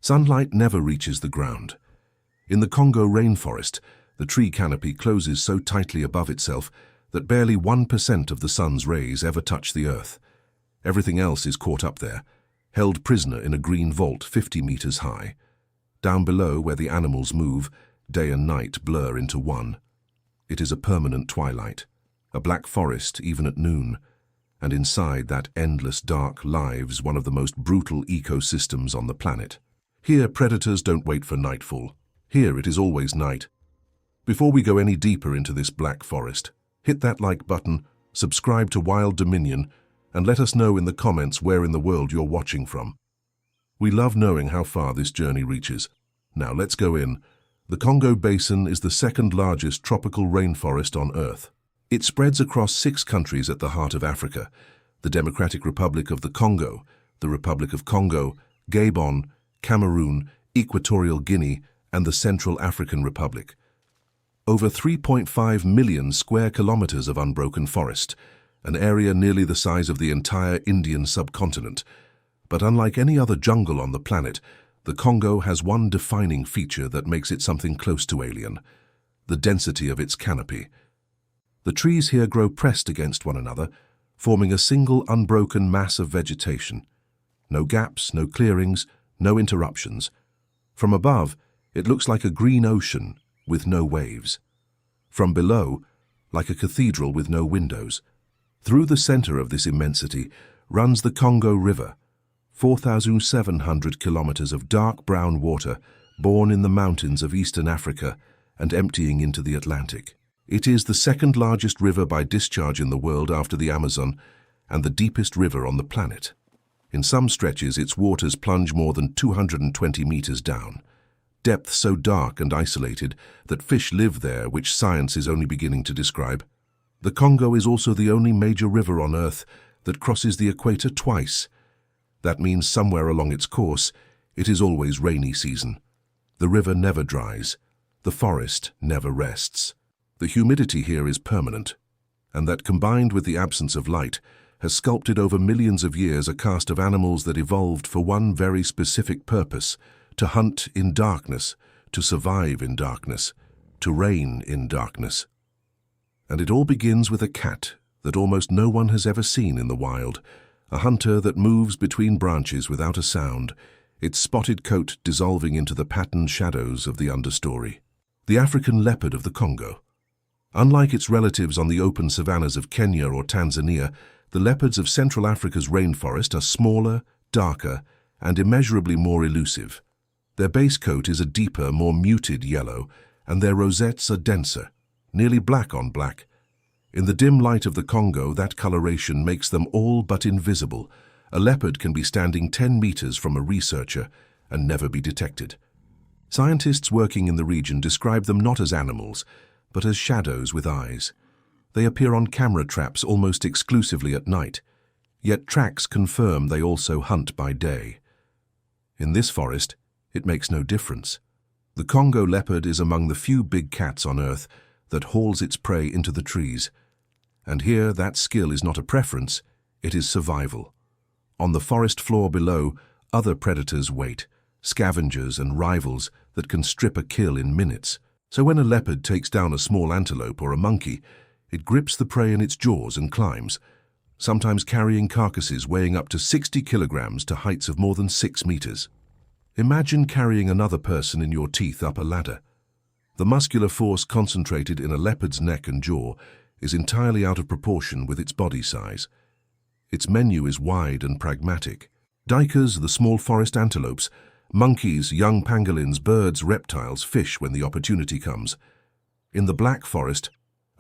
Sunlight never reaches the ground. In the Congo rainforest, the tree canopy closes so tightly above itself that barely 1% of the sun's rays ever touch the earth. Everything else is caught up there, held prisoner in a green vault 50 meters high. Down below, where the animals move, day and night blur into one. It is a permanent twilight, a black forest even at noon, and inside that endless dark lives one of the most brutal ecosystems on the planet. Here, predators don't wait for nightfall. Here, it is always night. Before we go any deeper into this black forest, hit that like button, subscribe to Wild Dominion, and let us know in the comments where in the world you're watching from. We love knowing how far this journey reaches. Now let's go in. The Congo Basin is the second largest tropical rainforest on Earth. It spreads across 6 countries at the heart of Africa: the Democratic Republic of the Congo, the Republic of Congo, Gabon, Cameroon, Equatorial Guinea, and the Central African Republic. Over 3.5 million square kilometers of unbroken forest, an area nearly the size of the entire Indian subcontinent. But unlike any other jungle on the planet, the Congo has one defining feature that makes it something close to alien: the density of its canopy. The trees here grow pressed against one another, forming a single unbroken mass of vegetation. No gaps, no clearings, no interruptions. From above, it looks like a green ocean with no waves. From below, like a cathedral with no windows. Through the center of this immensity runs the Congo River, 4,700 kilometers of dark brown water born in the mountains of eastern Africa and emptying into the Atlantic. It is the second largest river by discharge in the world after the Amazon and the deepest river on the planet. In some stretches, its waters plunge more than 220 meters down. Depth so dark and isolated that fish live there, which science is only beginning to describe. The Congo is also the only major river on Earth that crosses the equator twice. That means somewhere along its course, it is always rainy season. The river never dries. The forest never rests. The humidity here is permanent, and that, combined with the absence of light, has sculpted over millions of years a caste of animals that evolved for one very specific purpose: to hunt in darkness, to survive in darkness, to reign in darkness. And it all begins with a cat that almost no one has ever seen in the wild, a hunter that moves between branches without a sound, its spotted coat dissolving into the patterned shadows of the understory. The African leopard of the Congo. Unlike its relatives on the open savannas of Kenya or Tanzania, the leopards of Central Africa's rainforest are smaller, darker, and immeasurably more elusive. Their base coat is a deeper, more muted yellow, and their rosettes are denser, nearly black on black. In the dim light of the Congo, that coloration makes them all but invisible. A leopard can be standing 10 meters from a researcher and never be detected. Scientists working in the region describe them not as animals, but as shadows with eyes. They appear on camera traps almost exclusively at night, yet tracks confirm they also hunt by day. In this forest, it makes no difference. The Congo leopard is among the few big cats on Earth that hauls its prey into the trees. And here, that skill is not a preference, it is survival. On the forest floor below, other predators wait, scavengers and rivals that can strip a kill in minutes. So when a leopard takes down a small antelope or a monkey, it grips the prey in its jaws and climbs, sometimes carrying carcasses weighing up to 60 kilograms to heights of more than 6 meters. Imagine carrying another person in your teeth up a ladder. The muscular force concentrated in a leopard's neck and jaw is entirely out of proportion with its body size. Its menu is wide and pragmatic. Duikers, the small forest antelopes, monkeys, young pangolins, birds, reptiles, fish when the opportunity comes. In the black forest,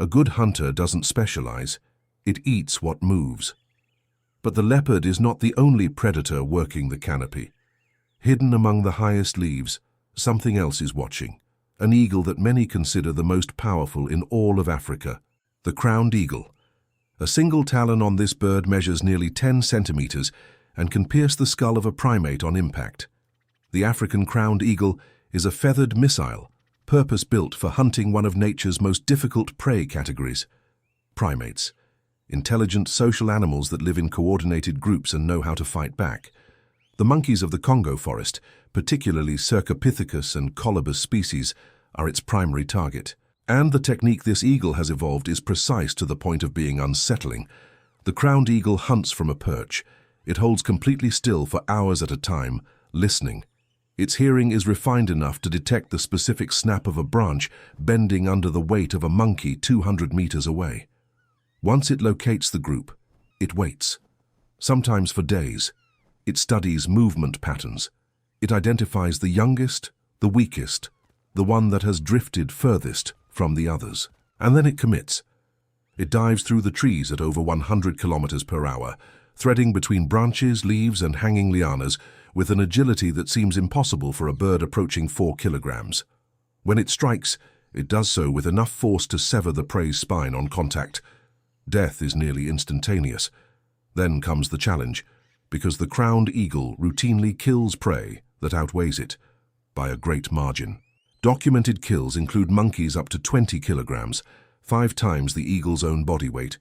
a good hunter doesn't specialize. It eats what moves. But the leopard is not the only predator working the canopy. Hidden among the highest leaves, something else is watching. An eagle that many consider the most powerful in all of Africa, the crowned eagle. A single talon on this bird measures nearly 10 centimeters and can pierce the skull of a primate on impact. The African crowned eagle is a feathered missile, purpose-built for hunting one of nature's most difficult prey categories: primates. Intelligent social animals that live in coordinated groups and know how to fight back. The monkeys of the Congo forest, particularly Cercopithecus and Colobus species, are its primary target. And the technique this eagle has evolved is precise to the point of being unsettling. The crowned eagle hunts from a perch. It holds completely still for hours at a time, listening. Its hearing is refined enough to detect the specific snap of a branch bending under the weight of a monkey 200 meters away. Once it locates the group, it waits, sometimes for days. It studies movement patterns. It identifies the youngest, the weakest, the one that has drifted furthest from the others. And then it commits. It dives through the trees at over 100 kilometers per hour, threading between branches, leaves, and hanging lianas with an agility that seems impossible for a bird approaching 4 kilograms. When it strikes, it does so with enough force to sever the prey's spine on contact. Death is nearly instantaneous. Then comes the challenge, because the crowned eagle routinely kills prey that outweighs it by a great margin. Documented kills include monkeys up to 20 kilograms, 5 times the eagle's own body weight.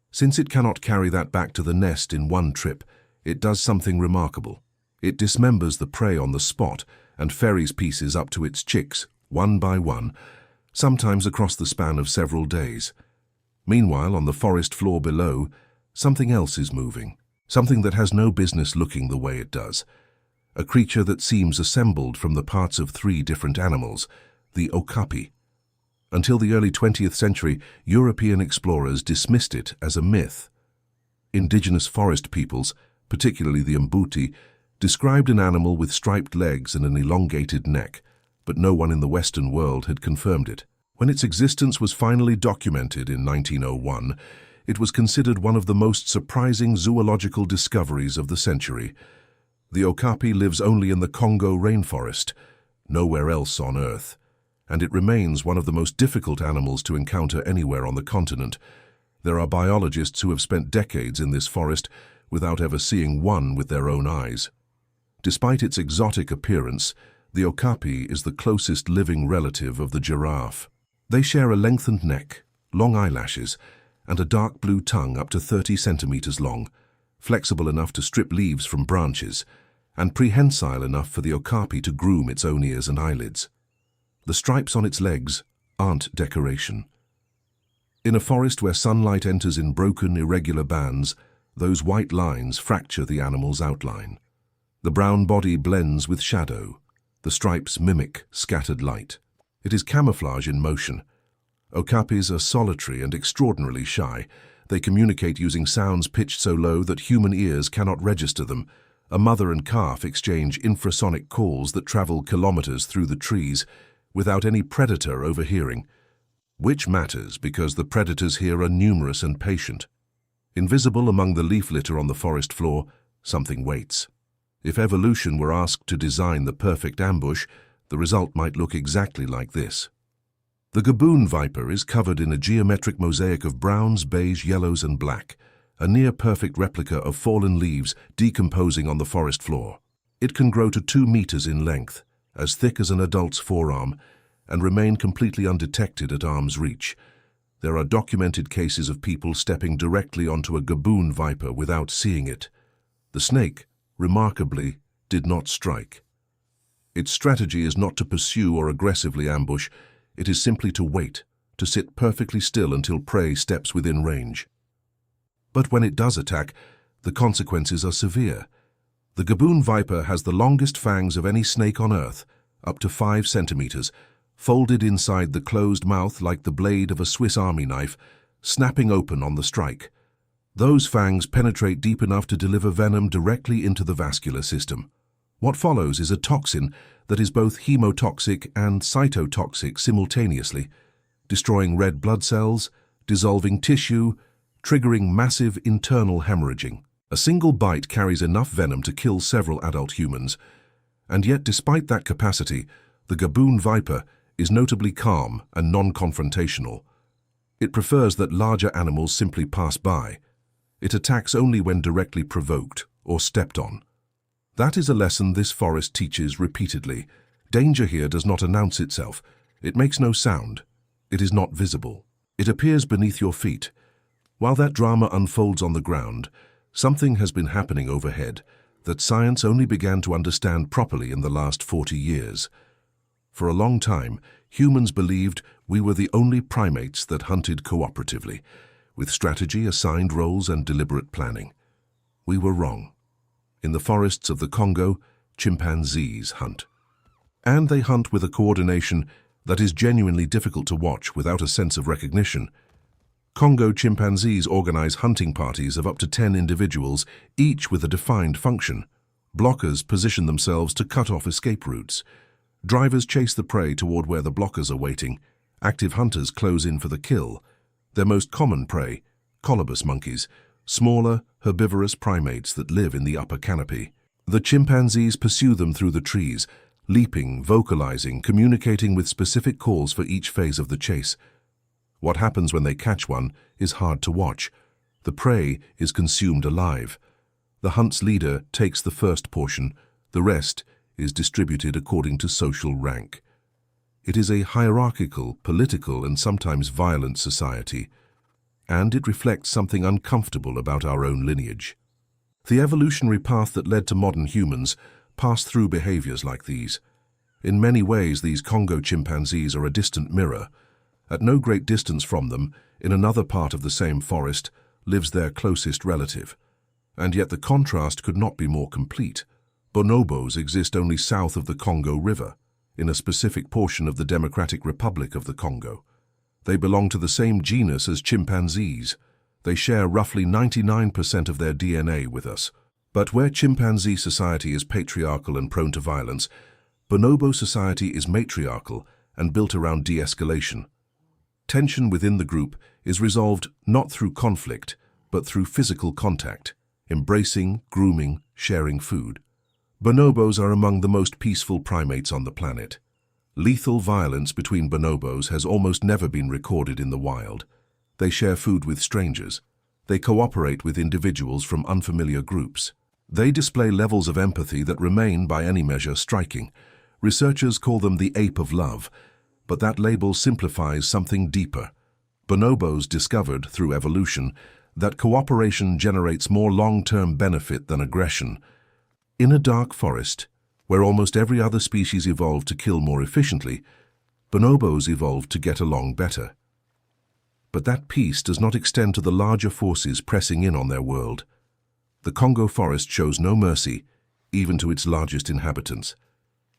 Since it cannot carry that back to the nest in one trip, it does something remarkable. It dismembers the prey on the spot and ferries pieces up to its chicks, one by one, sometimes across the span of several days. Meanwhile, on the forest floor below, something else is moving, something that has no business looking the way it does. A creature that seems assembled from the parts of 3 different animals, the okapi. Until the early 20th century, European explorers dismissed it as a myth. Indigenous forest peoples, particularly the Mbuti, described an animal with striped legs and an elongated neck, but no one in the Western world had confirmed it. When its existence was finally documented in 1901, it was considered one of the most surprising zoological discoveries of the century. The okapi lives only in the Congo rainforest, nowhere else on Earth, and it remains one of the most difficult animals to encounter anywhere on the continent. There are biologists who have spent decades in this forest without ever seeing one with their own eyes. Despite its exotic appearance, the okapi is the closest living relative of the giraffe. They share a lengthened neck, long eyelashes, and a dark blue tongue up to 30 centimeters long, flexible enough to strip leaves from branches, and prehensile enough for the okapi to groom its own ears and eyelids. The stripes on its legs aren't decoration. In a forest where sunlight enters in broken, irregular bands, those white lines fracture the animal's outline. The brown body blends with shadow. The stripes mimic scattered light. It is camouflage in motion. Okapis are solitary and extraordinarily shy. They communicate using sounds pitched so low that human ears cannot register them. A mother and calf exchange infrasonic calls that travel kilometers through the trees without any predator overhearing. Which matters because the predators here are numerous and patient. Invisible among the leaf litter on the forest floor, something waits. If evolution were asked to design the perfect ambush, the result might look exactly like this. The gaboon viper is covered in a geometric mosaic of browns, beige, yellows, and black, a near-perfect replica of fallen leaves decomposing on the forest floor. It can grow to 2 meters in length, as thick as an adult's forearm, and remain completely undetected at arm's reach. There are documented cases of people stepping directly onto a gaboon viper without seeing it. The snake, remarkably, did not strike. Its strategy is not to pursue or aggressively ambush. It is simply to wait, to sit perfectly still until prey steps within range. But when it does attack, the consequences are severe. The gaboon viper has the longest fangs of any snake on Earth, up to 5 centimeters, folded inside the closed mouth like the blade of a Swiss Army knife, snapping open on the strike. Those fangs penetrate deep enough to deliver venom directly into the vascular system. What follows is a toxin that is both hemotoxic and cytotoxic simultaneously, destroying red blood cells, dissolving tissue, triggering massive internal hemorrhaging. A single bite carries enough venom to kill several adult humans, and yet despite that capacity, the gaboon viper is notably calm and non-confrontational. It prefers that larger animals simply pass by. It attacks only when directly provoked or stepped on. That is a lesson this forest teaches repeatedly. Danger here does not announce itself. It makes no sound. It is not visible. It appears beneath your feet. While that drama unfolds on the ground, something has been happening overhead, that science only began to understand properly in the last 40 years. For a long time, humans believed we were the only primates that hunted cooperatively, with strategy, assigned roles, and deliberate planning. We were wrong. In the forests of the Congo, chimpanzees hunt. And they hunt with a coordination that is genuinely difficult to watch without a sense of recognition. Congo chimpanzees organize hunting parties of up to 10 individuals, each with a defined function. Blockers position themselves to cut off escape routes. Drivers chase the prey toward where the blockers are waiting. Active hunters close in for the kill. Their most common prey, colobus monkeys, smaller, herbivorous primates that live in the upper canopy. The chimpanzees pursue them through the trees, leaping, vocalizing, communicating with specific calls for each phase of the chase. What happens when they catch one is hard to watch. The prey is consumed alive. The hunt's leader takes the first portion, the rest is distributed according to social rank. It is a hierarchical, political, and sometimes violent society, and it reflects something uncomfortable about our own lineage. The evolutionary path that led to modern humans passed through behaviors like these. In many ways, these Congo chimpanzees are a distant mirror. At no great distance from them, in another part of the same forest, lives their closest relative. And yet the contrast could not be more complete. Bonobos exist only south of the Congo River, in a specific portion of the Democratic Republic of the Congo. They belong to the same genus as chimpanzees. They share roughly 99% of their DNA with us. But where chimpanzee society is patriarchal and prone to violence, bonobo society is matriarchal and built around de-escalation. Tension within the group is resolved not through conflict, but through physical contact, embracing, grooming, sharing food. Bonobos are among the most peaceful primates on the planet. Lethal violence between bonobos has almost never been recorded in the wild. They share food with strangers. They cooperate with individuals from unfamiliar groups. They display levels of empathy that remain, by any measure, striking. Researchers call them the ape of love, but that label simplifies something deeper. Bonobos discovered, through evolution, that cooperation generates more long-term benefit than aggression. In a dark forest, where almost every other species evolved to kill more efficiently, bonobos evolved to get along better. But that peace does not extend to the larger forces pressing in on their world. The Congo forest shows no mercy, even to its largest inhabitants.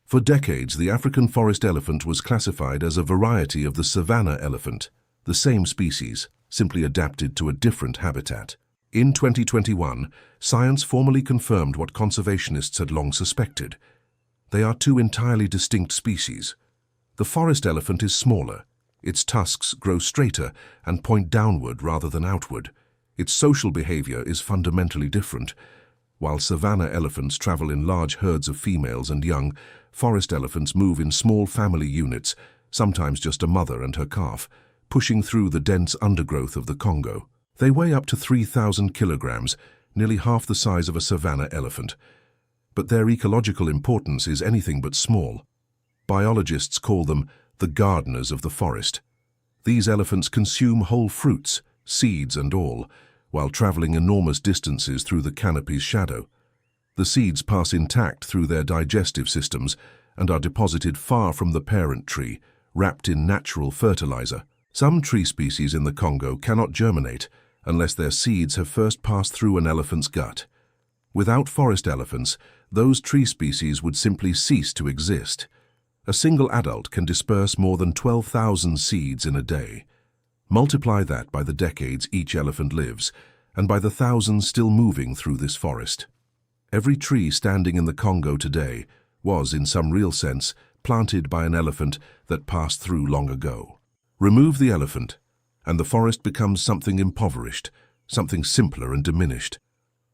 For decades, the African forest elephant was classified as a variety of the savanna elephant, the same species, simply adapted to a different habitat. In 2021, science formally confirmed what conservationists had long suspected. They are two entirely distinct species. The forest elephant is smaller. Its tusks grow straighter and point downward rather than outward. Its social behavior is fundamentally different. While savanna elephants travel in large herds of females and young, forest elephants move in small family units, sometimes just a mother and her calf, pushing through the dense undergrowth of the Congo. They weigh up to 3,000 kilograms, nearly half the size of a savanna elephant. But their ecological importance is anything but small. Biologists call them the gardeners of the forest. These elephants consume whole fruits, seeds and all, while traveling enormous distances through the canopy's shadow. The seeds pass intact through their digestive systems and are deposited far from the parent tree, wrapped in natural fertilizer. Some tree species in the Congo cannot germinate unless their seeds have first passed through an elephant's gut. Without forest elephants, those tree species would simply cease to exist. A single adult can disperse more than 12,000 seeds in a day. Multiply that by the decades each elephant lives, and by the thousands still moving through this forest. Every tree standing in the Congo today was, in some real sense, planted by an elephant that passed through long ago. Remove the elephant, and the forest becomes something impoverished, something simpler and diminished,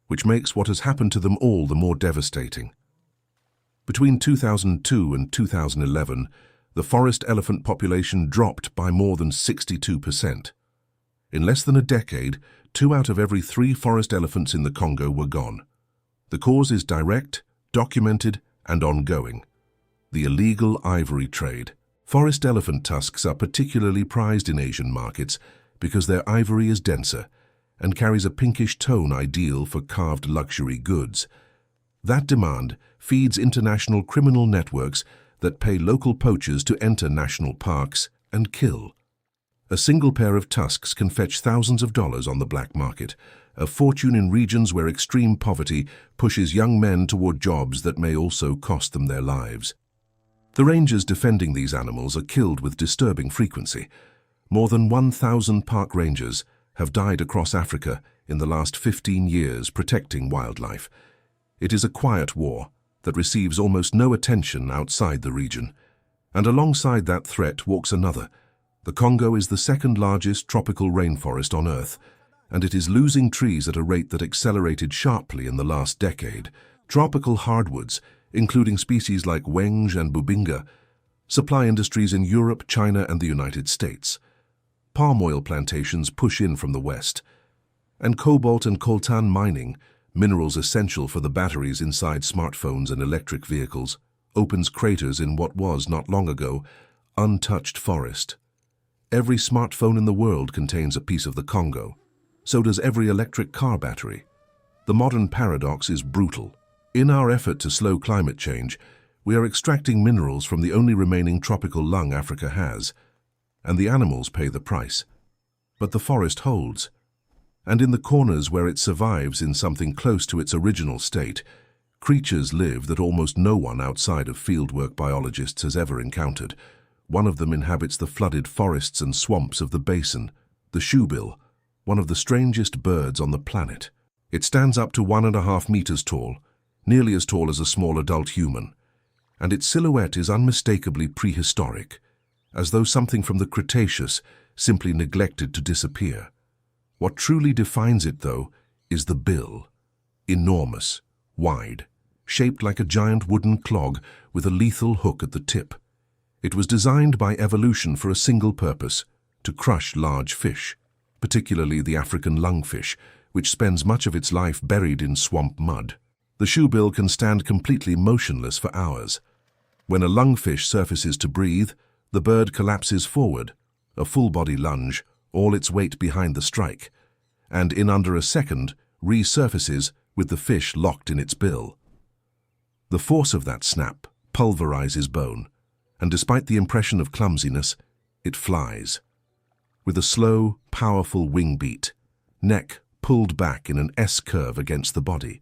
which makes what has happened to them all the more devastating. Between 2002 and 2011, the forest elephant population dropped by more than 62%. In less than a decade, 2 out of every 3 forest elephants in the Congo were gone. The cause is direct, documented, and ongoing: the illegal ivory trade. Forest elephant tusks are particularly prized in Asian markets because their ivory is denser and carries a pinkish tone ideal for carved luxury goods. That demand feeds international criminal networks that pay local poachers to enter national parks and kill. A single pair of tusks can fetch thousands of dollars on the black market, a fortune in regions where extreme poverty pushes young men toward jobs that may also cost them their lives. The rangers defending these animals are killed with disturbing frequency. More than 1,000 park rangers have died across Africa in the last 15 years protecting wildlife. It is a quiet war that receives almost no attention outside the region. And alongside that threat walks another. The Congo is the second largest tropical rainforest on Earth, and it is losing trees at a rate that accelerated sharply in the last decade. Tropical hardwoods, including species like wenge and bubinga, supply industries in Europe, China, and the United States. Palm oil plantations push in from the west, and cobalt and coltan mining, minerals essential for the batteries inside smartphones and electric vehicles, opens craters in what was, not long ago, untouched forest. Every smartphone in the world contains a piece of the Congo. So does every electric car battery. The modern paradox is brutal. In our effort to slow climate change, we are extracting minerals from the only remaining tropical lung Africa has, and the animals pay the price. But the forest holds, and in the corners where it survives in something close to its original state, creatures live that almost no one outside of fieldwork biologists has ever encountered. One of them inhabits the flooded forests and swamps of the basin, the shoebill, one of the strangest birds on the planet. It stands up to 1.5 meters tall, nearly as tall as a small adult human, and its silhouette is unmistakably prehistoric, as though something from the Cretaceous simply neglected to disappear. What truly defines it, though, is the bill. Enormous, wide, shaped like a giant wooden clog with a lethal hook at the tip. It was designed by evolution for a single purpose, to crush large fish, particularly the African lungfish, which spends much of its life buried in swamp mud. The shoebill can stand completely motionless for hours. When a lungfish surfaces to breathe, the bird collapses forward, a full-body lunge, all its weight behind the strike, and in under a second resurfaces with the fish locked in its bill. The force of that snap pulverizes bone, and despite the impression of clumsiness, it flies. With a slow, powerful wing beat, neck pulled back in an S-curve against the body,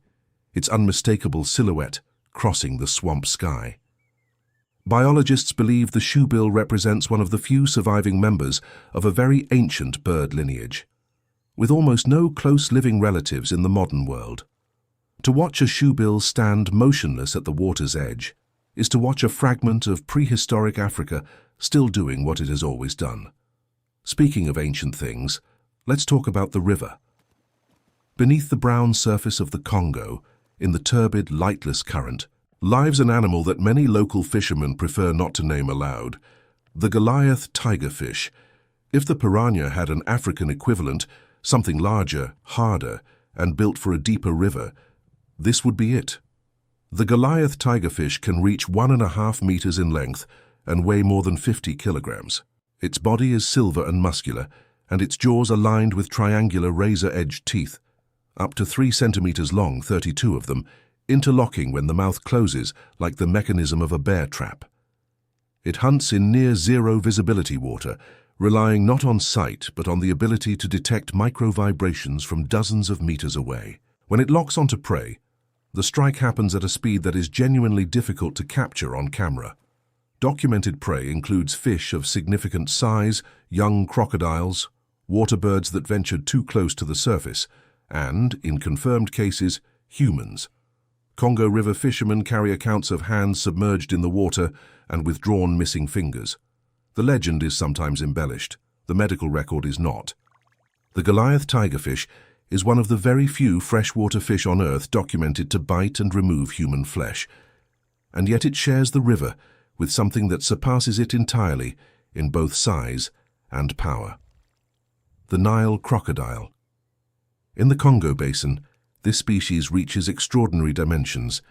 its unmistakable silhouette crossing the swamp sky. Biologists believe the shoebill represents one of the few surviving members of a very ancient bird lineage, with almost no close living relatives in the modern world. To watch a shoebill stand motionless at the water's edge is to watch a fragment of prehistoric Africa still doing what it has always done. Speaking of ancient things, let's talk about the river. Beneath the brown surface of the Congo, in the turbid, lightless current, lives an animal that many local fishermen prefer not to name aloud, the Goliath tigerfish. If the piranha had an African equivalent, something larger, harder, and built for a deeper river, this would be it. The Goliath tigerfish can reach 1.5 meters in length and weigh more than 50 kilograms. Its body is silver and muscular, and its jaws are lined with triangular razor-edged teeth, up to 3 centimeters long, 32 of them, interlocking when the mouth closes like the mechanism of a bear trap. It hunts in near-zero visibility water, relying not on sight but on the ability to detect micro-vibrations from dozens of meters away. When it locks onto prey, the strike happens at a speed that is genuinely difficult to capture on camera. Documented prey includes fish of significant size, young crocodiles, water birds that ventured too close to the surface, and, in confirmed cases, humans. Congo River fishermen carry accounts of hands submerged in the water and with drawn missing fingers. The legend is sometimes embellished. The medical record is not. The Goliath tigerfish is one of the very few freshwater fish on Earth documented to bite and remove human flesh, and yet it shares the river with something that surpasses it entirely in both size and power. The Nile crocodile. In the Congo basin, this species reaches extraordinary dimensions.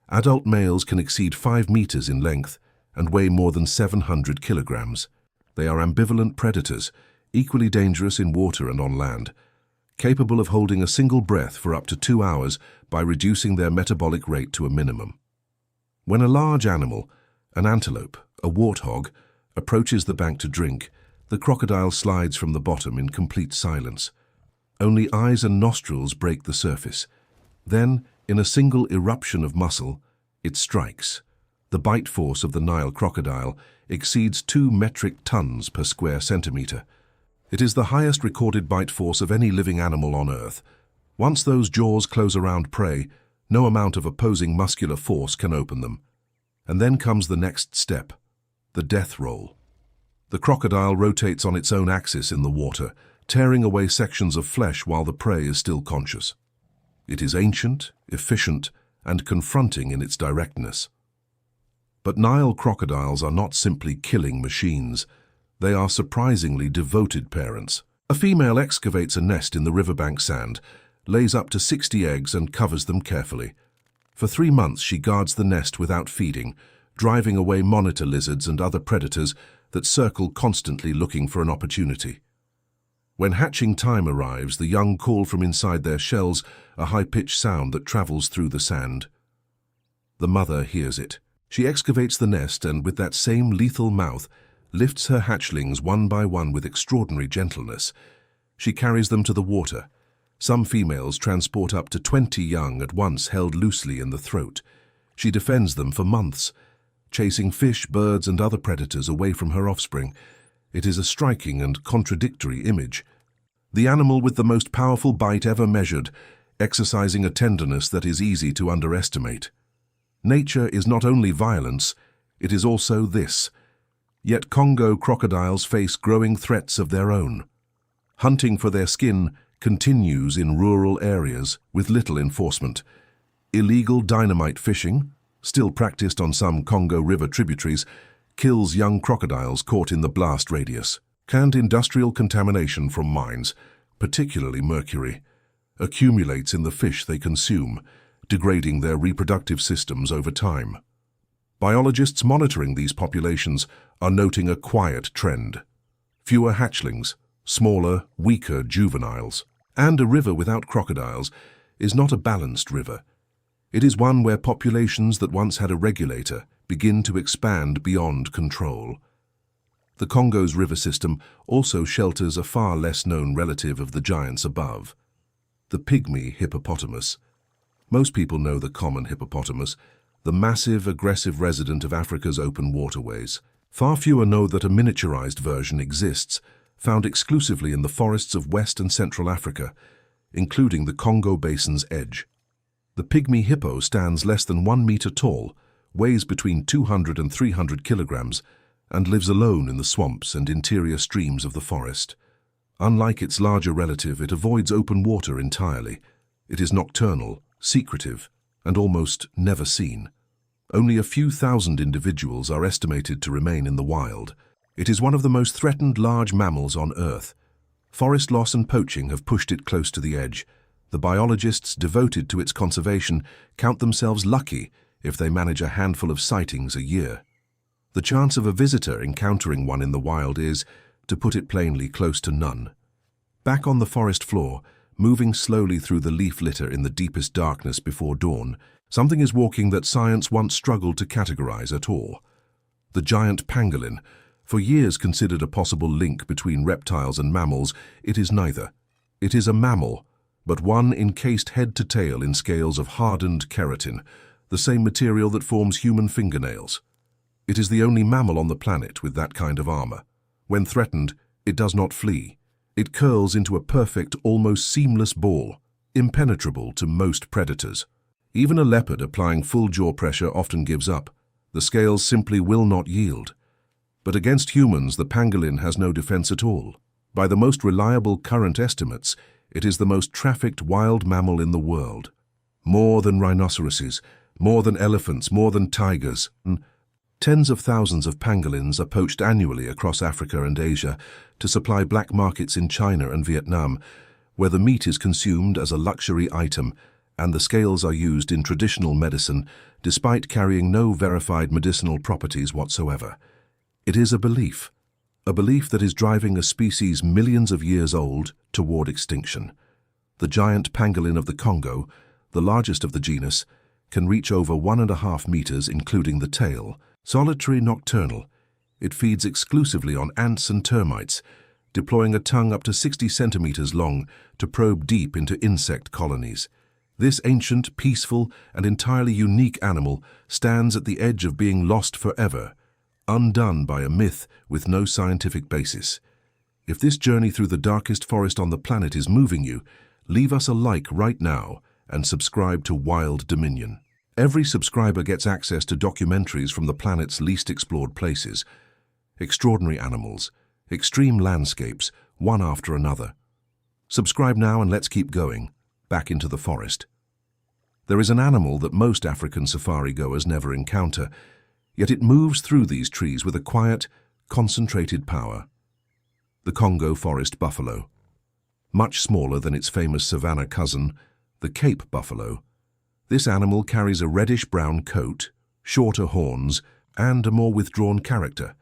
Adult males can exceed 5 meters in length and weigh more than 700 kilograms. They are ambivalent predators, equally dangerous in water and on land, capable of holding a single breath for up to 2 hours by reducing their metabolic rate to a minimum. When a large animal, an antelope, a warthog, approaches the bank to drink, the crocodile slides from the bottom in complete silence. Only eyes and nostrils break the surface. Then, in a single eruption of muscle, it strikes. The bite force of the Nile crocodile exceeds 2 metric tons per square centimeter. It is the highest recorded bite force of any living animal on Earth. Once those jaws close around prey, no amount of opposing muscular force can open them. And then comes the next step, the death roll. The crocodile rotates on its own axis in the water, tearing away sections of flesh while the prey is still conscious. It is ancient, efficient, and confronting in its directness. But Nile crocodiles are not simply killing machines. They are surprisingly devoted parents. A female excavates a nest in the riverbank sand, lays up to 60 eggs and covers them carefully. For 3 months she guards the nest without feeding, driving away monitor lizards and other predators that circle constantly looking for an opportunity. When hatching time arrives, the young call from inside their shells a high-pitched sound that travels through the sand. The mother hears it. She excavates the nest and, with that same lethal mouth, lifts her hatchlings one by one with extraordinary gentleness. She carries them to the water. Some females transport up to 20 young at once held loosely in the throat. She defends them for months, chasing fish, birds, and other predators away from her offspring. It is a striking and contradictory image. The animal with the most powerful bite ever measured, exercising a tenderness that is easy to underestimate. Nature is not only violence, it is also this. Yet Congo crocodiles face growing threats of their own. Hunting for their skin continues in rural areas with little enforcement. Illegal dynamite fishing, still practiced on some Congo River tributaries, kills young crocodiles caught in the blast radius. And industrial contamination from mines, particularly mercury, accumulates in the fish they consume, degrading their reproductive systems over time. Biologists monitoring these populations are noting a quiet trend. Fewer hatchlings, smaller, weaker juveniles. And a river without crocodiles is not a balanced river. It is one where populations that once had a regulator begin to expand beyond control. The Congo's river system also shelters a far less known relative of the giants above, the pygmy hippopotamus. Most people know the common hippopotamus, the massive, aggressive resident of Africa's open waterways. Far fewer know that a miniaturized version exists, found exclusively in the forests of West and Central Africa, including the Congo Basin's edge. The pygmy hippo stands less than 1 meter tall, weighs between 200 and 300 kilograms, and lives alone in the swamps and interior streams of the forest. Unlike its larger relative, it avoids open water entirely. It is nocturnal, secretive, and almost never seen. Only a few thousand individuals are estimated to remain in the wild. It is one of the most threatened large mammals on Earth. Forest loss and poaching have pushed it close to the edge. The biologists devoted to its conservation count themselves lucky if they manage a handful of sightings a year. The chance of a visitor encountering one in the wild is, to put it plainly, close to none. Back on the forest floor, moving slowly through the leaf litter in the deepest darkness before dawn, something is walking that science once struggled to categorize at all. The giant pangolin, for years considered a possible link between reptiles and mammals, it is neither. It is a mammal, but one encased head to tail in scales of hardened keratin, the same material that forms human fingernails. It is the only mammal on the planet with that kind of armor. When threatened, it does not flee. It curls into a perfect, almost seamless ball, impenetrable to most predators. Even a leopard applying full jaw pressure often gives up. The scales simply will not yield. But against humans, the pangolin has no defense at all. By the most reliable current estimates, it is the most trafficked wild mammal in the world. More than rhinoceroses, more than elephants, more than tigers. Tens of thousands of pangolins are poached annually across Africa and Asia to supply black markets in China and Vietnam, where the meat is consumed as a luxury item and the scales are used in traditional medicine despite carrying no verified medicinal properties whatsoever. It is a belief that is driving a species millions of years old toward extinction. The giant pangolin of the Congo, the largest of the genus, can reach over 1.5 meters, including the tail. Solitary nocturnal, it feeds exclusively on ants and termites, deploying a tongue up to 60 centimeters long to probe deep into insect colonies. This ancient, peaceful, and entirely unique animal stands at the edge of being lost forever, undone by a myth with no scientific basis. If this journey through the darkest forest on the planet is moving you, leave us a like right now and subscribe to Wild Dominion. Every subscriber gets access to documentaries from the planet's least explored places. Extraordinary animals, extreme landscapes, one after another. Subscribe now and let's keep going, back into the forest. There is an animal that most African safari goers never encounter, yet it moves through these trees with a quiet, concentrated power. The Congo forest buffalo. Much smaller than its famous savanna cousin, the Cape buffalo, this animal carries a reddish-brown coat, shorter horns, and a more withdrawn character.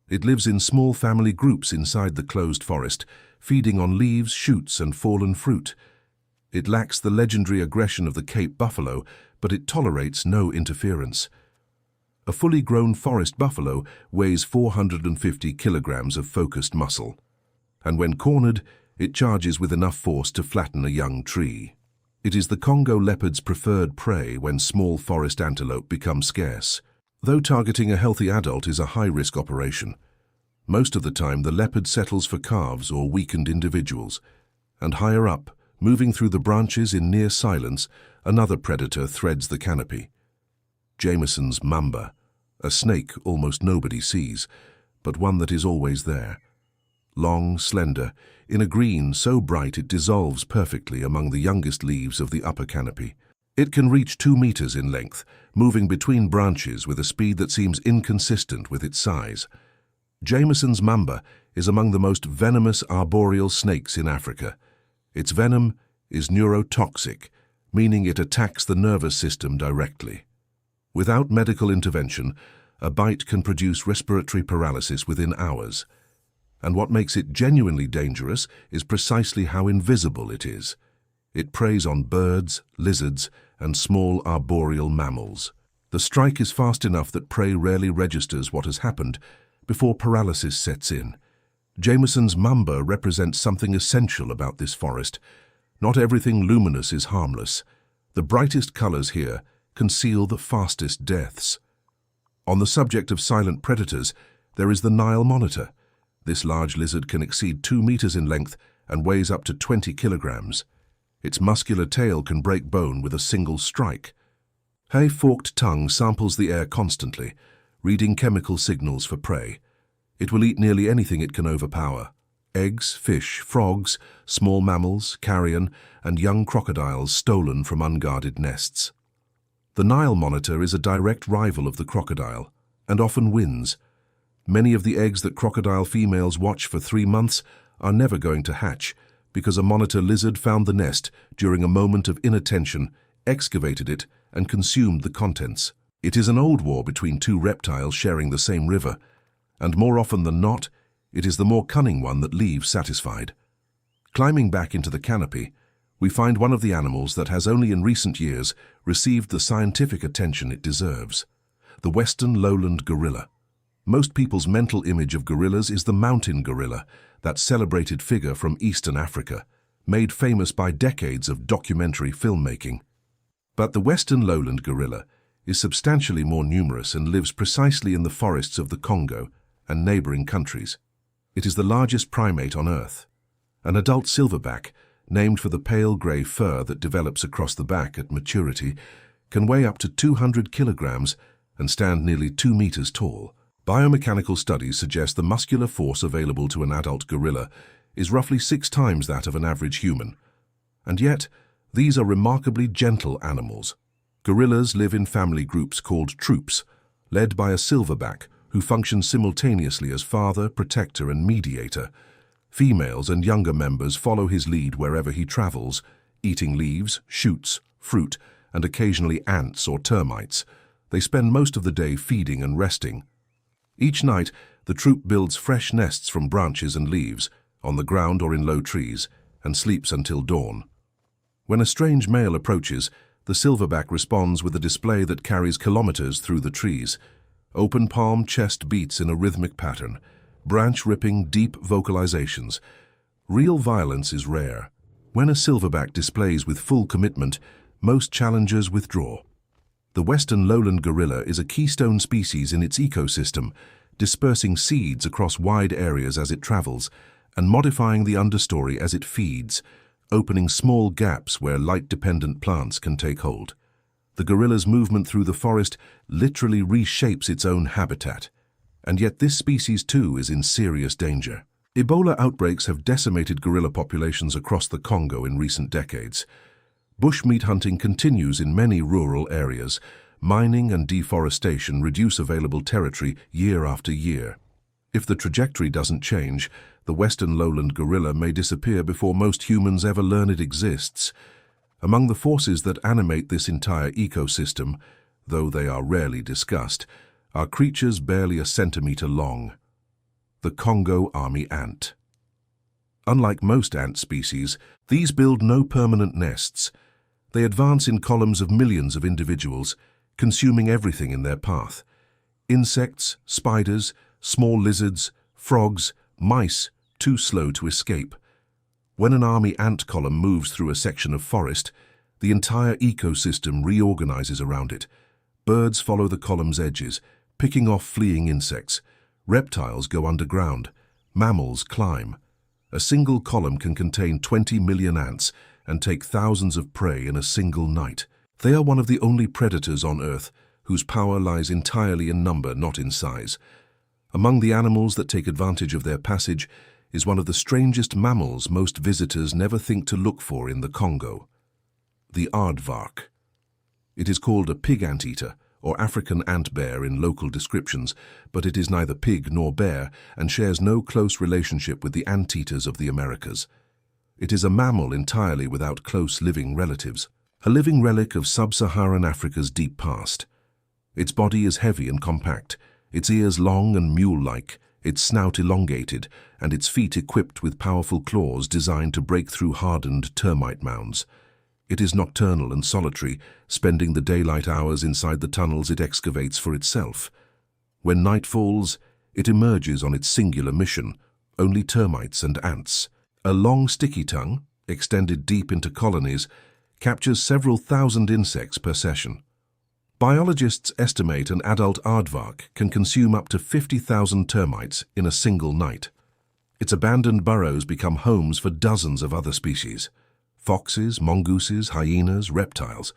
It lives in small family groups inside the closed forest, feeding on leaves, shoots, and fallen fruit. It lacks the legendary aggression of the Cape buffalo, but it tolerates no interference. A fully grown forest buffalo weighs 450 kilograms of focused muscle, and when cornered, it charges with enough force to flatten a young tree. It is the Congo leopard's preferred prey when small forest antelope become scarce. Though targeting a healthy adult is a high-risk operation, most of the time the leopard settles for calves or weakened individuals, and higher up, moving through the branches in near silence, another predator threads the canopy. Jameson's mamba, a snake almost nobody sees, but one that is always there. Long, slender, in a green so bright it dissolves perfectly among the youngest leaves of the upper canopy. It can reach 2 meters in length, moving between branches with a speed that seems inconsistent with its size. Jameson's mamba is among the most venomous arboreal snakes in Africa. Its venom is neurotoxic, meaning it attacks the nervous system directly. Without medical intervention, a bite can produce respiratory paralysis within hours. And what makes it genuinely dangerous is precisely how invisible it is. It preys on birds, lizards, and small arboreal mammals. The strike is fast enough that prey rarely registers what has happened before paralysis sets in. Jameson's mamba represents something essential about this forest. Not everything luminous is harmless. The brightest colors here conceal the fastest deaths. On the subject of silent predators, there is the Nile monitor. This large lizard can exceed 2 meters in length and weighs up to 20 kilograms. Its muscular tail can break bone with a single strike. Her forked tongue samples the air constantly, reading chemical signals for prey. It will eat nearly anything it can overpower. Eggs, fish, frogs, small mammals, carrion, and young crocodiles stolen from unguarded nests. The Nile monitor is a direct rival of the crocodile, and often wins. Many of the eggs that crocodile females watch for 3 months are never going to hatch because a monitor lizard found the nest during a moment of inattention, excavated it, and consumed the contents. It is an old war between two reptiles sharing the same river, and more often than not, it is the more cunning one that leaves satisfied. Climbing back into the canopy, we find one of the animals that has only in recent years received the scientific attention it deserves, the western lowland gorilla. Most people's mental image of gorillas is the mountain gorilla, that celebrated figure from Eastern Africa, made famous by decades of documentary filmmaking. But the western lowland gorilla is substantially more numerous and lives precisely in the forests of the Congo and neighboring countries. It is the largest primate on Earth. An adult silverback, named for the pale grey fur that develops across the back at maturity, can weigh up to 200 kilograms and stand nearly 2 meters tall. Biomechanical studies suggest the muscular force available to an adult gorilla is roughly 6 times that of an average human. And yet, these are remarkably gentle animals. Gorillas live in family groups called troops, led by a silverback who functions simultaneously as father, protector, and mediator. Females and younger members follow his lead wherever he travels, eating leaves, shoots, fruit, and occasionally ants or termites. They spend most of the day feeding and resting. Each night, the troop builds fresh nests from branches and leaves, on the ground or in low trees, and sleeps until dawn. When a strange male approaches, the silverback responds with a display that carries kilometers through the trees. Open palm chest beats in a rhythmic pattern, branch-ripping deep vocalizations. Real violence is rare. When a silverback displays with full commitment, most challengers withdraw. The western lowland gorilla is a keystone species in its ecosystem, dispersing seeds across wide areas as it travels and modifying the understory as it feeds, opening small gaps where light-dependent plants can take hold. The gorilla's movement through the forest literally reshapes its own habitat, and yet this species too is in serious danger. Ebola outbreaks have decimated gorilla populations across the Congo in recent decades. Bushmeat hunting continues in many rural areas. Mining and deforestation reduce available territory year after year. If the trajectory doesn't change, the western lowland gorilla may disappear before most humans ever learn it exists. Among the forces that animate this entire ecosystem, though they are rarely discussed, are creatures barely a centimeter long. The Congo army ant. Unlike most ant species, these build no permanent nests. They advance in columns of millions of individuals, consuming everything in their path. Insects, spiders, small lizards, frogs, mice, too slow to escape. When an army ant column moves through a section of forest, the entire ecosystem reorganizes around it. Birds follow the column's edges, picking off fleeing insects. Reptiles go underground. Mammals climb. A single column can contain 20 million ants and take thousands of prey in a single night. They are one of the only predators on Earth whose power lies entirely in number, not in size. Among the animals that take advantage of their passage is one of the strangest mammals most visitors never think to look for in the Congo, the aardvark. It is called a pig anteater or African ant bear in local descriptions, but it is neither pig nor bear and shares no close relationship with the anteaters of the Americas. It is a mammal entirely without close living relatives, a living relic of sub-Saharan Africa's deep past. Its body is heavy and compact, its ears long and mule-like, its snout elongated, and its feet equipped with powerful claws designed to break through hardened termite mounds. It is nocturnal and solitary, spending the daylight hours inside the tunnels it excavates for itself. When night falls, it emerges on its singular mission, only termites and ants. A long sticky tongue, extended deep into colonies, captures several thousand insects per session. Biologists estimate an adult aardvark can consume up to 50,000 termites in a single night. Its abandoned burrows become homes for dozens of other species: foxes, mongooses, hyenas, reptiles.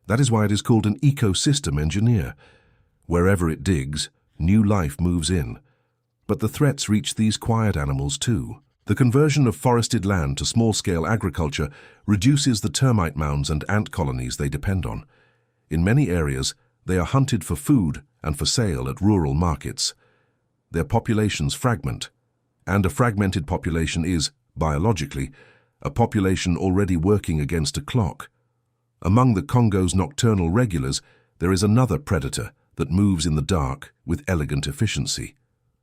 That is why it is called an ecosystem engineer. Wherever it digs, new life moves in. But the threats reach these quiet animals too. The conversion of forested land to small-scale agriculture reduces the termite mounds and ant colonies they depend on. In many areas, they are hunted for food and for sale at rural markets. Their populations fragment, and a fragmented population is, biologically, a population already working against a clock. Among the Congo's nocturnal regulars, there is another predator that moves in the dark with elegant efficiency: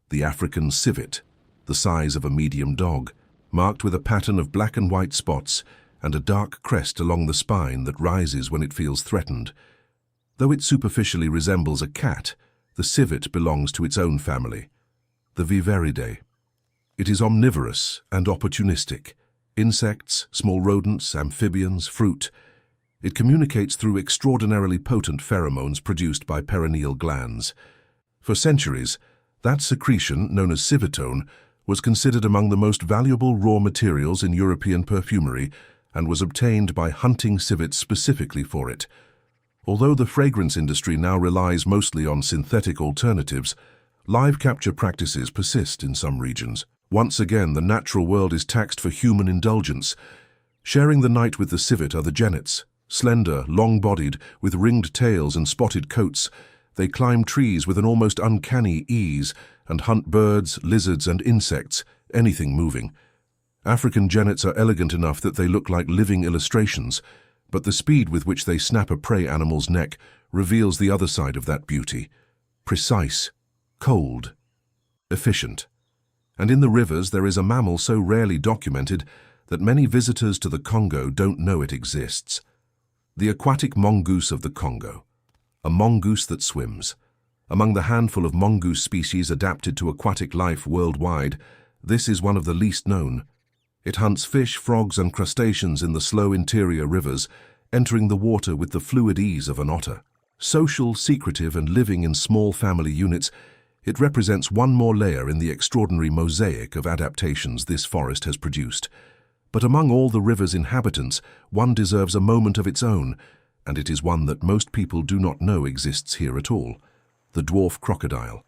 the African civet, the size of a medium dog, marked with a pattern of black and white spots and a dark crest along the spine that rises when it feels threatened. Though it superficially resembles a cat, the civet belongs to its own family, the Viveridae. It is omnivorous and opportunistic. Insects, small rodents, amphibians, fruit. It communicates through extraordinarily potent pheromones produced by perineal glands. For centuries, that secretion, known as civetone, was considered among the most valuable raw materials in European perfumery and was obtained by hunting civets specifically for it. Although the fragrance industry now relies mostly on synthetic alternatives, live capture practices persist in some regions. Once again, the natural world is taxed for human indulgence. Sharing the night with the civet are the genets. Slender, long-bodied, with ringed tails and spotted coats, they climb trees with an almost uncanny ease and hunt birds, lizards, and insects, anything moving. African genets are elegant enough that they look like living illustrations, but the speed with which they snap a prey animal's neck reveals the other side of that beauty: precise, cold, efficient. And in the rivers there is a mammal so rarely documented that many visitors to the Congo don't know it exists. The aquatic mongoose of the Congo. A mongoose that swims. Among the handful of mongoose species adapted to aquatic life worldwide, this is one of the least known. It hunts fish, frogs, and crustaceans in the slow interior rivers, entering the water with the fluid ease of an otter. Social, secretive, and living in small family units, it represents one more layer in the extraordinary mosaic of adaptations this forest has produced. But among all the river's inhabitants, one deserves a moment of its own, and it is one that most people do not know exists here at all: the dwarf crocodile.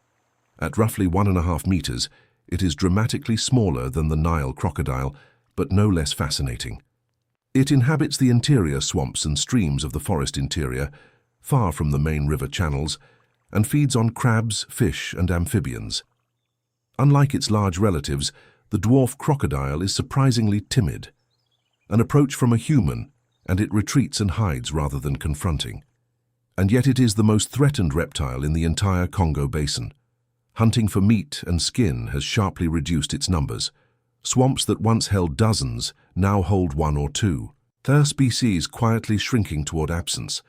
At roughly 1.5 meters, it is dramatically smaller than the Nile crocodile, but no less fascinating. It inhabits the interior swamps and streams of the forest interior, far from the main river channels, and feeds on crabs, fish, and amphibians. Unlike its large relatives, the dwarf crocodile is surprisingly timid. An approach from a human, and it retreats and hides rather than confronting. And yet it is the most threatened reptile in the entire Congo basin. Hunting for meat and skin has sharply reduced its numbers. Swamps that once held dozens now hold 1 or 2. Their species quietly shrinking toward absence.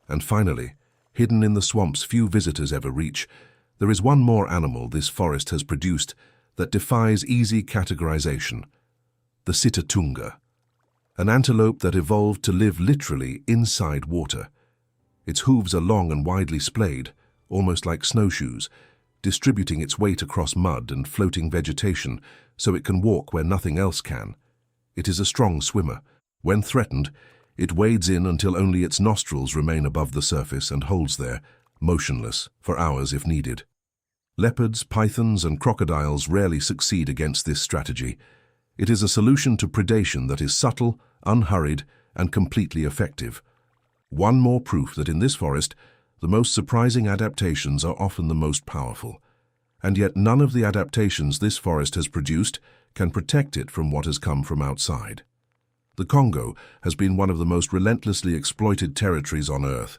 And finally, hidden in the swamps few visitors ever reach, there is one more animal this forest has produced that defies easy categorization: the sitatunga, an antelope that evolved to live literally inside water. Its hooves are long and widely splayed, almost like snowshoes, distributing its weight across mud and floating vegetation so it can walk where nothing else can. It is a strong swimmer. When threatened, it wades in until only its nostrils remain above the surface and holds there, motionless, for hours if needed. Leopards, pythons, and crocodiles rarely succeed against this strategy. It is a solution to predation that is subtle, unhurried, and completely effective. One more proof that in this forest, the most surprising adaptations are often the most powerful. And yet none of the adaptations this forest has produced can protect it from what has come from outside. The Congo has been one of the most relentlessly exploited territories on Earth.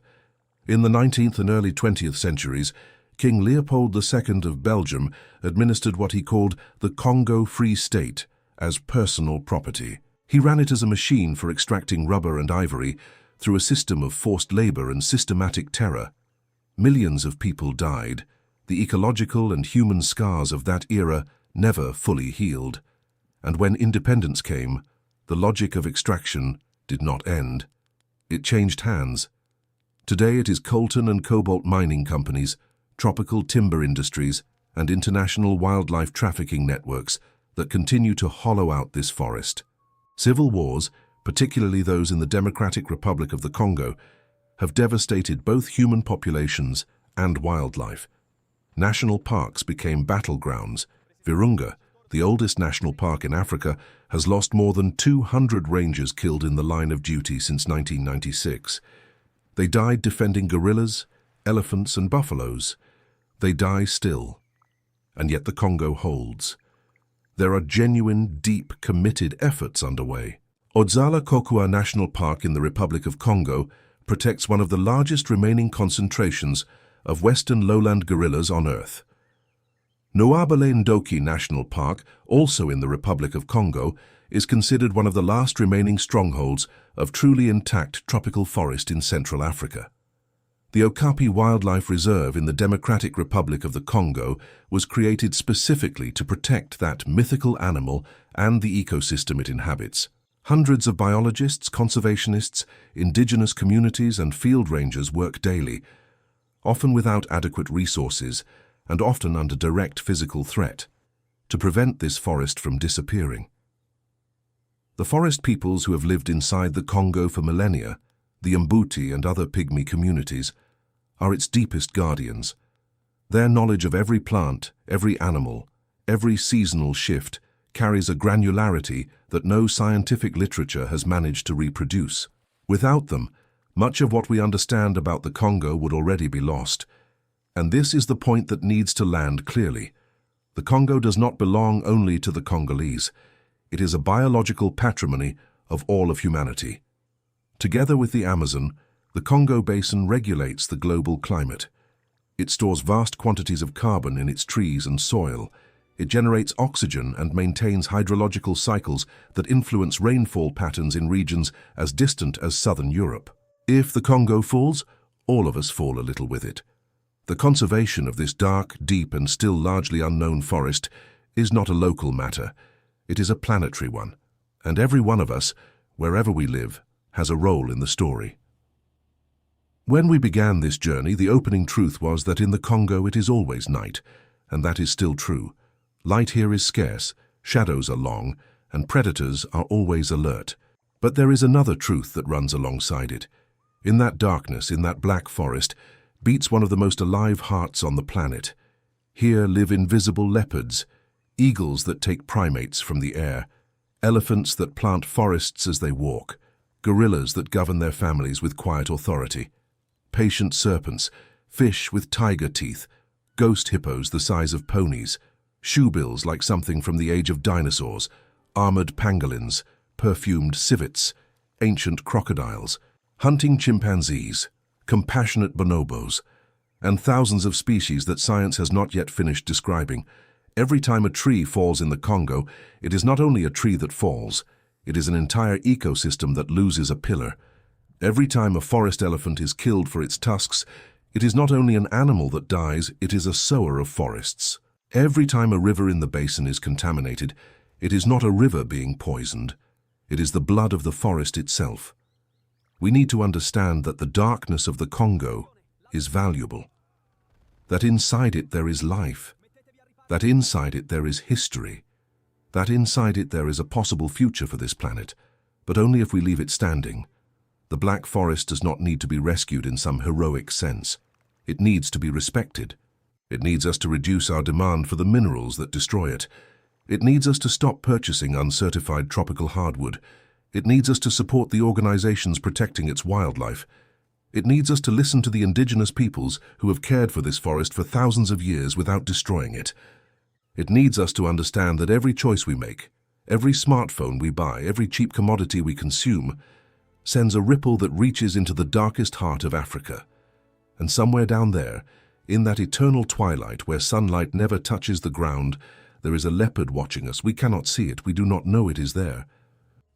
In the 19th and early 20th centuries, King Leopold II of Belgium administered what he called the Congo Free State as personal property. He ran it as a machine for extracting rubber and ivory through a system of forced labor and systematic terror. Millions of people died. The ecological and human scars of that era never fully healed. And when independence came, the logic of extraction did not end. It changed hands. Today it is coltan and cobalt mining companies, tropical timber industries, and international wildlife trafficking networks that continue to hollow out this forest. Civil wars, particularly those in the Democratic Republic of the Congo, have devastated both human populations and wildlife. National parks became battlegrounds. Virunga, the oldest national park in Africa, has lost more than 200 rangers killed in the line of duty since 1996. They died defending gorillas, elephants, and buffaloes. They die still. And yet the Congo holds. There are genuine, deep, committed efforts underway. Odzala-Kokua National Park in the Republic of Congo protects one of the largest remaining concentrations of western lowland gorillas on Earth. Noabale-Ndoki National Park, also in the Republic of Congo, is considered one of the last remaining strongholds of truly intact tropical forest in Central Africa. The Okapi Wildlife Reserve in the Democratic Republic of the Congo was created specifically to protect that mythical animal and the ecosystem it inhabits. Hundreds of biologists, conservationists, indigenous communities, and field rangers work daily, often without adequate resources and often under direct physical threat, to prevent this forest from disappearing. The forest peoples who have lived inside the Congo for millennia, the Mbuti and other pygmy communities, are its deepest guardians. Their knowledge of every plant, every animal, every seasonal shift carries a granularity that no scientific literature has managed to reproduce. Without them, much of what we understand about the Congo would already be lost. And this is the point that needs to land clearly. The Congo does not belong only to the Congolese. It is a biological patrimony of all of humanity. Together with the Amazon, the Congo Basin regulates the global climate. It stores vast quantities of carbon in its trees and soil. It generates oxygen and maintains hydrological cycles that influence rainfall patterns in regions as distant as southern Europe. If the Congo falls, all of us fall a little with it. The conservation of this dark, deep, and still largely unknown forest is not a local matter. It is a planetary one, and every one of us, wherever we live, has a role in the story. When we began this journey, the opening truth was that in the Congo it is always night, and that is still true. Light here is scarce, shadows are long, and predators are always alert. But there is another truth that runs alongside it. In that darkness, in that black forest, beats one of the most alive hearts on the planet. Here live invisible leopards, eagles that take primates from the air, elephants that plant forests as they walk, gorillas that govern their families with quiet authority, patient serpents, fish with tiger teeth, ghost hippos the size of ponies, shoebills like something from the age of dinosaurs, armored pangolins, perfumed civets, ancient crocodiles, hunting chimpanzees, compassionate bonobos, and thousands of species that science has not yet finished describing. Every time a tree falls in the Congo, it is not only a tree that falls, it is an entire ecosystem that loses a pillar. Every time a forest elephant is killed for its tusks, it is not only an animal that dies, it is a sower of forests. Every time a river in the basin is contaminated, it is not a river being poisoned. It is the blood of the forest itself. We need to understand that the darkness of the Congo is valuable, that inside it there is life, that inside it there is history, that inside it there is a possible future for this planet, but only if we leave it standing. The Black Forest does not need to be rescued in some heroic sense. It needs to be respected. It needs us to reduce our demand for the minerals that destroy it. It needs us to stop purchasing uncertified tropical hardwood. It needs us to support the organizations protecting its wildlife. It needs us to listen to the indigenous peoples who have cared for this forest for thousands of years without destroying it. It needs us to understand that every choice we make, every smartphone we buy, every cheap commodity we consume, sends a ripple that reaches into the darkest heart of Africa. And somewhere down there, in that eternal twilight where sunlight never touches the ground, there is a leopard watching us. We cannot see it. We do not know it is there.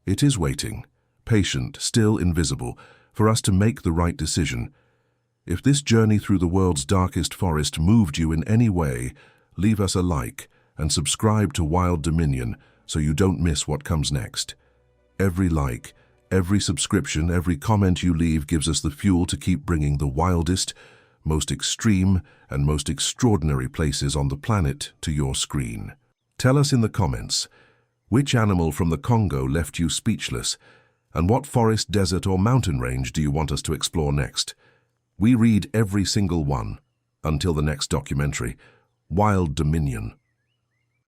It is waiting, patient, still invisible, for us to make the right decision. If this journey through the world's darkest forest moved you in any way, leave us a like and subscribe to Wild Dominion so you don't miss what comes next. Every like, every subscription, every comment you leave gives us the fuel to keep bringing the wildest, most extreme, and most extraordinary places on the planet to your screen. Tell us in the comments, which animal from the Congo left you speechless, and what forest, desert, or mountain range do you want us to explore next? We read every single one. Until the next documentary, Wild Dominion.